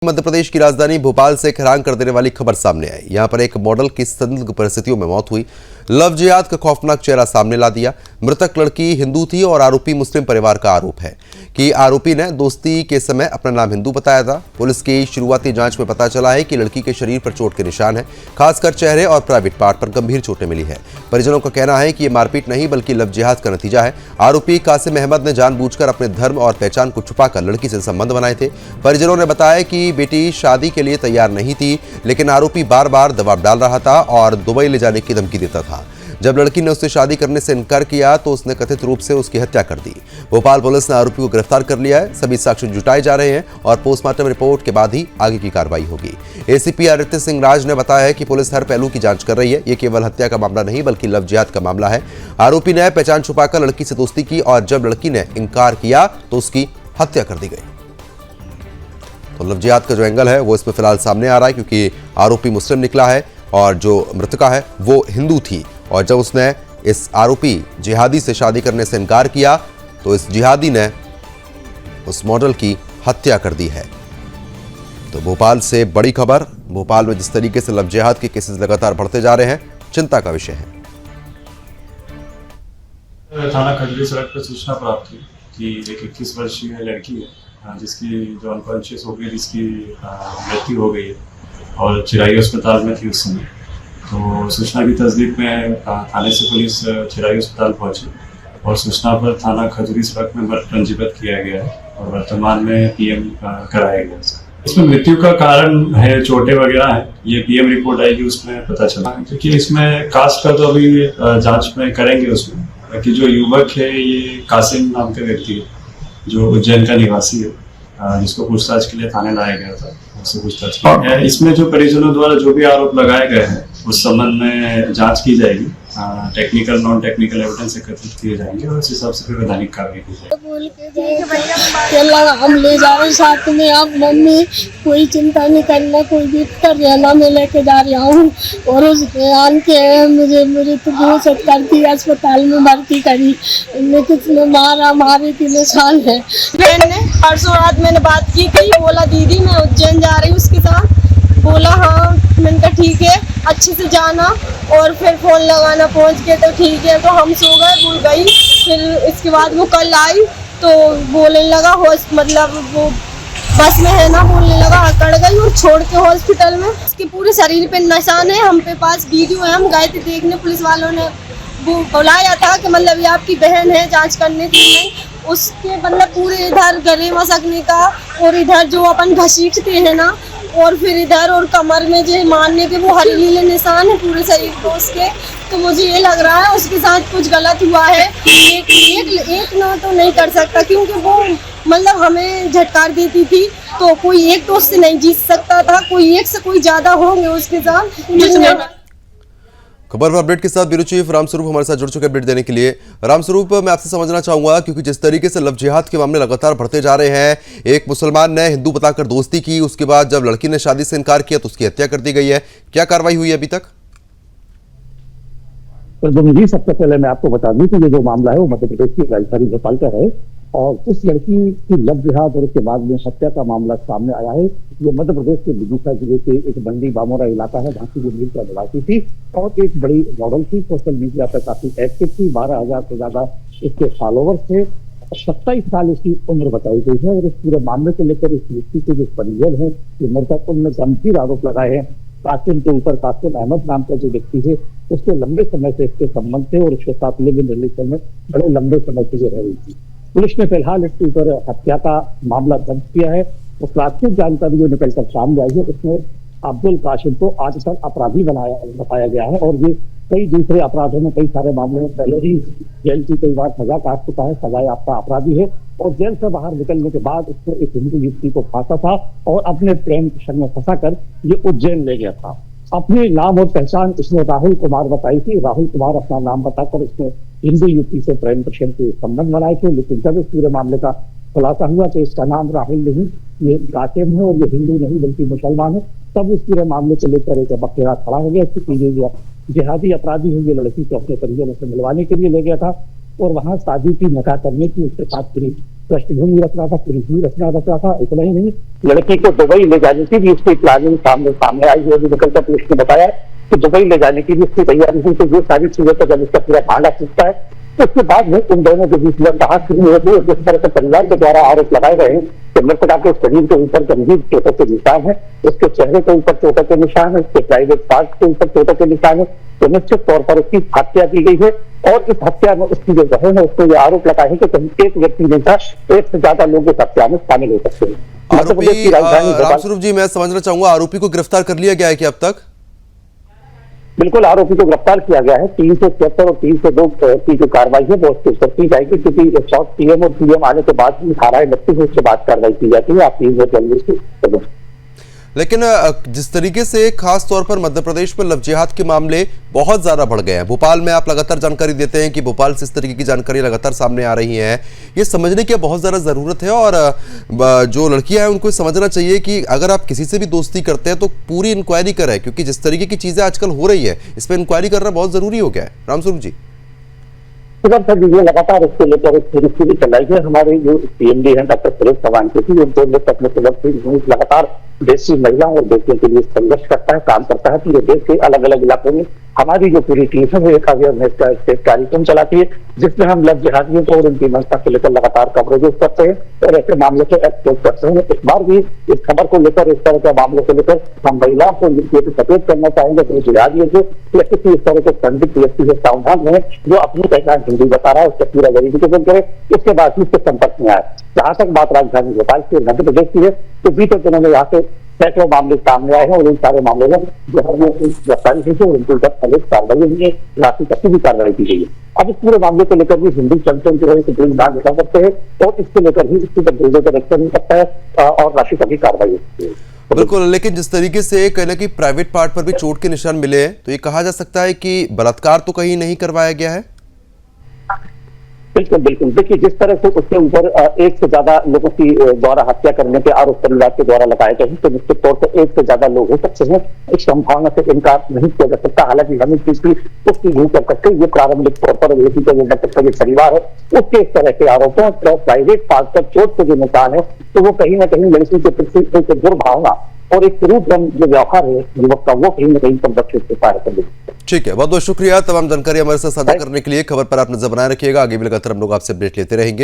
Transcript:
मध्य प्रदेश की राजधानी भोपाल से हैरान कर देने वाली खबर सामने आई। यहां पर एक मॉडल की संदिग्ध परिस्थितियों में मौत हुई। लव जिहाद का खौफनाक चेहरा सामने ला दिया। मृतक लड़की हिंदू थी और आरोपी मुस्लिम परिवार का आरोप है कि आरोपी ने दोस्ती के समय अपना नाम हिंदू बताया था। पुलिस की शुरुआती जांच में पता चला है कि लड़की के शरीर पर चोट के निशान है, खासकर चेहरे और प्राइवेट पार्ट पर गंभीर चोटें मिली है। परिजनों का कहना है कि यह मारपीट नहीं बल्कि लव जिहाद का नतीजा है। आरोपी कासिम अहमद ने जानबूझकर अपने धर्म और पहचान को छुपाकर लड़की से संबंध बनाए थे। परिजनों ने बताया कि बेटी शादी के लिए तैयार नहीं थी, लेकिन आरोपी बार बार दबाव डाल रहा था और दुबई ले जाने की धमकी देता था। जब लड़की ने उससे शादी करने से इनकार किया तो उसने कथित रूप से उसकी हत्या कर दी। भोपाल पुलिस ने आरोपी को गिरफ्तार कर लिया है। सभी साक्ष्य जुटाए जा रहे हैं और पोस्टमार्टम रिपोर्ट के बाद ही आगे की कार्रवाई होगी। एसीपी आदित्य सिंह राज ने बताया है कि पुलिस हर पहलू की जांच कर रही है। ये केवल हत्या का मामला नहीं बल्कि लव जिहाद का मामला है। आरोपी ने पहचान छुपाकर लड़की से दोस्ती की और जब लड़की ने इनकार किया तो उसकी हत्या कर दी गई। तो लव जिहाद का जो एंगल है वो इसमें फिलहाल सामने आ रहा है, क्योंकि आरोपी मुस्लिम निकला है और जो मृतका है वो हिंदू थी। और जब उसने इस आरोपी जिहादी से शादी करने से इनकार किया तो इस जिहादी ने उस मॉडल की हत्या कर दी है। तो भोपाल से बड़ी खबर। भोपाल में जिस तरीके से लव जिहाद के केसेस लगातार बढ़ते जा रहे हैं, चिंता का विषय है। थाना खजूरी सड़क पर सूचना प्राप्त हुई कि एक 21 वर्षीय लड़की है जिसकी जो अनकॉन्शियस हो गई, जिसकी मृत्यु हो गई है और चिराई अस्पताल में थी उस समय। तो सूचना की तस्दीक में थाने से पुलिस चिराई अस्पताल पहुंची और सूचना पर थाना खजूरी सड़क में मृत पंजीबद्ध किया गया है और वर्तमान में पीएम कराया गया है। इसमें मृत्यु का कारण है चोटें वगैरह है, ये पीएम रिपोर्ट आएगी उसमें पता चला, क्योंकि इसमें कास्ट का तो अभी जांच में करेंगे उसमें। बाकी जो युवक है ये कासिम नाम के व्यक्ति है जो उज्जैन का निवासी है, जिसको पूछताछ के लिए थाने लाया गया था। उससे पूछताछ इसमें जो परिजनों द्वारा जो भी आरोप लगाए गए हैं उस संबंध में जांच की जाएगी। टेक्निकल नॉन टेक्निकल एविडेंस एकत्रित किए जाएंगे और उस हिसाब से फिर वैधानिक कार्रवाई की जाएगी। हम ले जा रहे साथ में, आप मम्मी कोई चिंता नहीं करना, कोई भी कर रहना, मैं लेके जा रहा हूँ। और उस बयान के मुझे तो बहुत सत्कार की अस्पताल में भर्ती करी, इनमें किसने मारा मारे की निशान है। मैंने परसों रात मैंने बात की थी, बोला दीदी मैं उज्जैन जा रही हूँ उसके साथ। बोला हाँ, मैंने कहा ठीक है अच्छे से जाना। और फिर फोन लगाना, पहुंच गए तो ठीक है। तो हम सो गए, भूल गई। फिर इसके बाद वो कल आई तो बोलने लगा मतलब वो बस में है ना, बोलने लगा अकड़ गई और छोड़ के हॉस्पिटल में। उसके पूरे शरीर पे निशान है, हम पे पास वीडियो है, हम गए थे देखने। पुलिस वालों ने वो बुलाया था कि मतलब ये आपकी बहन है, जांच करने के लिए। उसके मतलब पूरे इधर गले मसकने का और इधर जो अपन घसीटते हैं ना, और फिर इधर और कमर में जो मारने के वो हरी नीले निशान है पूरे शरीर को उसके। तो मुझे ये लग रहा है उसके साथ कुछ गलत हुआ है। एक ना तो नहीं कर सकता, क्योंकि वो मतलब हमें झटकार देती थी, तो कोई एक तो उससे नहीं जीत सकता था, कोई एक से कोई ज्यादा होंगे उसके साथ। खबर पर अपडेट के साथ ब्यूरो चीफ रामस्वरूप हमारे साथ जुड़ चुके अपडेट देने के लिए। रामस्वरूप, मैं आपसे समझना चाहूंगा, क्योंकि जिस तरीके से लव जिहाद के मामले लगातार बढ़ते जा रहे हैं, एक मुसलमान ने हिंदू बताकर दोस्ती की, उसके बाद जब लड़की ने शादी से इनकार किया तो उसकी हत्या कर दी गई है। क्या कार्रवाई हुई है अभी तक? तो जी, सबसे पहले मैं आपको बता दूं कि ये जो मामला है वो मध्य प्रदेश की राजधानी भोपाल का है और उस लड़की की लव जिहाद और उसके बाद में हत्या का मामला सामने आया है। ये मध्य प्रदेश के विदिशा जिले के एक बंडी बामोरा इलाका है, जहाँ की जमीन का निवासी थी और एक बड़ी मॉडल थी, सोशल मीडिया पर काफी एक्टिव थी। 12,000 से ज्यादा इसके फॉलोवर्स थे। 27 साल इसकी उम्र बताई गई है और इस पूरे मामले को लेकर इस व्यक्ति के जो परिजन है, मृतक, उनने गंभीर आरोप लगाए हैं कासिम के ऊपर। कासिम अहमद नाम का जो व्यक्ति है उसके लंबे समय से इसके संबंध थे और उसके साथ लिव इन रिलेशन में बड़े लंबे समय से रह रही थी। पुलिस ने फिलहाल इसके ऊपर हत्या का मामला दर्ज किया है। तो प्राथमिक जानकारी जो निकलकर सामने आई है उसमें अब्दुल कासिम को आज तक अपराधी बताया गया है और ये कई दूसरे अपराधों में, कई सारे मामलों में पहले ही जेल की कई बार सजा काट चुका है, सजा याफ्ता अपराधी है। और जेल से बाहर निकलने के बाद उसको एक हिंदू युवती को फांसा था और अपने प्रेम प्रसंग में फंसाकर ये उज्जैन ले गया था। अपने नाम और पहचान इसने राहुल कुमार बताई थी। राहुल कुमार अपना नाम बताकर इसने हिंदू युवती से प्रेम प्रसंग के संबंध बनाए थे, लेकिन जब इस पूरे मामले का खुलासा हुआ तो इसका नाम राहुल नहीं, ये कासिम है और ये हिंदू नहीं बल्कि मुसलमान है। तब इस पूरे मामले को लेकर एक बखेड़ा खड़ा हो गया कि ये जिहादी अपराधी है। ये लड़की को अपने परिजनों से मिलवाने के लिए ले गया था और वहां शादी की निकाह करने की उसके साथ पूरी पृष्ठभूमि रच रहा था, पृष्ठभूमि रचना रच रहा था। इतना ही नहीं, लड़की को दुबई ले जाने की भी उसकी प्लानिंग सामने आई है। निकल कर पुलिस ने बताया कि दुबई ले जाने की भी उसकी तैयारी हुई। तो ये सारी चीजें तो जब इसका पूरा भांडा टूटता है तो उसके बाद में उन दोनों के बीच में बहस शुरू होती है। जिस तरह से परिवार के द्वारा आरोप लगाए गए हैं कि मृतका के शरीर के ऊपर गंभीर चोटों के निशान है, उसके चेहरे के ऊपर चोटों के निशान है, उसके प्राइवेट पार्ट के ऊपर चोटों के निशान है, तो निश्चित तौर पर उसकी हत्या की गई है। और इस हत्या में उसकी जो बहन है उसने ये आरोप लगाया है कि कहीं एक व्यक्ति नहीं था, एक से ज्यादा लोग इस हत्या में शामिल हो सकते हैं। मध्य प्रदेश की राजधानी रामस्वरूप जी, मैं समझना चाहूंगा, आरोपी को गिरफ्तार कर लिया गया है कि अब तक? बिल्कुल, आरोपी को गिरफ्तार किया गया है। 376 और 302 की जो कार्रवाई है वो उसके ऊपर की जाएगी, क्योंकि शॉर्ट पीएम और पीएम आने के बाद भी 18 में उसके बाद कार्रवाई की जाती है। आप 3 जनवरी से। लेकिन जिस तरीके से खास तौर पर मध्य प्रदेश में लव जिहाद के मामले बहुत ज्यादा बढ़ गए हैं, भोपाल में आप लगातार जानकारी देते हैं कि भोपाल से इस तरीके की जानकारी लगातार सामने आ रही है, ये समझने की बहुत ज्यादा जरूरत है। और जो लड़कियां हैं उनको समझना चाहिए कि अगर आप किसी से भी दोस्ती करते हैं तो पूरी इंक्वायरी करें, क्योंकि जिस तरीके की चीजें आजकल हो रही है इस पर इंक्वायरी करना बहुत जरूरी हो गया है। रामस्वरूप जी, सर ये लगातार इसको लेकर भी चलाई है। हमारे जो पीएमडी है डॉक्टर सुरेश चौहान के थी, अपने लगातार देश की महिलाओं और बेटियों के लिए संघर्ष करता है, काम करता है। तो ये देश के अलग अलग इलाकों में हमारी जो पूरी टीम है वो एक अवेयरनेस का कार्यक्रम चलाती है, जिसमें हम लव जिहादियों को और उनकी मंशा को लेकर लगातार कवरेज करते हैं और ऐसे मामले को एक्सपोज करते हैं। इस बार भी इस खबर को लेकर, इस तरह के मामलों को लेकर हम महिलाओं को सचेत करना चाहेंगे कि जिहादियों से या किसी इस तरह के संदिग्ध व्यक्ति से सावधान रहे जो अपनी पहचान हिंदू बता रहा है उससे पूरा वेरिफिकेशन करे, उसके बाद ही उसके संपर्क में आए। जहां तक बात राजधानी भोपाल की मध्य प्रदेश की है तो बीते दिनों में यहाँ से सैकड़ों मामले सामने आए हैं और इन सारे मामलों में जो है गिरफ्तारी की और उनके ऊपर पुलिस कार्रवाई हुई है, राशि तक की भी कार्रवाई की गई है। अब इस पूरे मामले को लेकर भी हिंदू संगठन जो है ध्यान रखा सकते हैं और इसको लेकर भी इसकी तक एक्शन हो सकता है और राशि तक की कार्रवाई होती है। बिल्कुल, लेकिन जिस तरीके से कहना कि प्राइवेट पार्ट पर भी चोट के निशान मिले हैं, तो ये कहा जा सकता है कि बलात्कार तो कहीं नहीं करवाया गया है। बिल्कुल बिल्कुल, देखिए जिस तरह से उसके ऊपर एक से ज्यादा लोगों की द्वारा हत्या करने के आरोप परिवार के द्वारा लगाए गए हैं, तो निश्चित तौर पर एक से ज्यादा लोग हो सकते हैं, इस संभावना से इनकार नहीं किया जा सकता। हालांकि हम इस चीज की पुष्टि नहीं कर सकते। ये प्रारंभिक तौर पर जो परिवार है उसके इस तरह के आरोपों प्राइवेट पार्ट पर चोट के जो निशान है तो वो कहीं ना कहीं लड़की के प्रति एक दुर्भावना और एक क्रूरतम जो व्यवहार है युवक का वो कहीं ना कहीं संरक्षित से पार कर देते। ठीक है, बहुत बहुत शुक्रिया तमाम जानकारी हमारे साथ साझा करने के लिए। खबर पर आप नजर बनाए रखिएगा, आगे भी लगातार हम लोग आपसे अपडेट लेते रहेंगे।